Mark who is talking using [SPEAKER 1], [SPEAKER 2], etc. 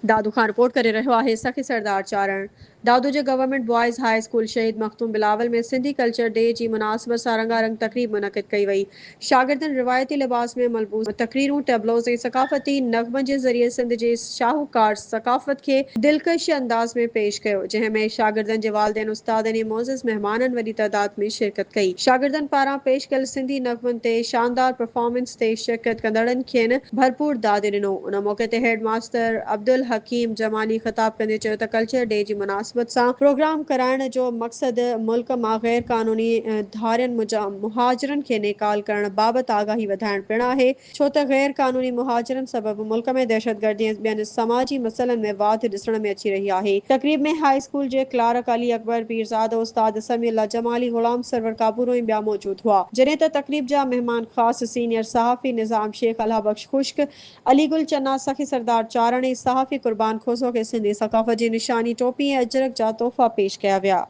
[SPEAKER 1] दादू Khan report करे रहियो आहे सखी सरदार चारण। दादू जे गवर्नमेंट बॉयज़ हाई स्कूल शहीद मखदूम बिलावल में सिंधी कल्चर डे जी मुनासिबत सां रंगारंग तकरीब मुनक़िद कई वई। शागिर्दनि रिवायती लिबास में मलबूस तकरीरूं, टैबलोज़ ऐं सक़ाफ़ती नग़मनि जे ज़रिए सिंध जे शाहूकार सक़ाफ़त खे दिलकश अंदाज़ में पेश कयो, जंहिं में शागिर्दनि जे वालिदैन, उस्तादनि ऐं मोअज़्ज़िज़ महिमाननि वॾी तइदाद में शिरकत कई। शागिर्दनि पारां पेश कयल सिंधी नग़मनि ते शानदार परफॉर्मेंस ते शिरकत कंदड़नि खेनि भरपूर दादु ॾिनो। उन मौक़े ते हेड मास्टर अब्दुल हकीम जमानी ख़िताब कंदे चयो त कल्चर डे जी मुनासिबत सां प्रोग्राम कराइण जो मक़सद मुल्क मां गैर क़ानूनी धारियनि मुहाजिरनि खे नेकाल करण बाबति आगाही वधाइण पिणु आहे, छो त गैर क़ानूनी मुहाजिरनि सबबि मुल्क में दहशतगर्दी ऐं ॿियनि समाजी मसइलनि में वाधि ॾिसण में अची रही आहे। तक़रीब में हाई स्कूल जे क्लार्क अली अकबर पीरज़ादो, उस्ताद समीउल्लाह जमाली, ग़ुलाम सरवर काबूरो ऐं ॿिया मौजूद हुआ। जॾहिं त तक़रीब जा मेहमान ख़ासि सीनियर सहाफ़ी निज़ाम शेख, अल्लाह बख्श खुश्क, अलीगुल चन्ना, सखी सरदार चारण ऐं सहाफ़ी कुर्बान खोसो खे सिंधी सक़ाफ़त जी निशानी टोपी ऐं अजरक जा तोहफ़ा पेश कया विया।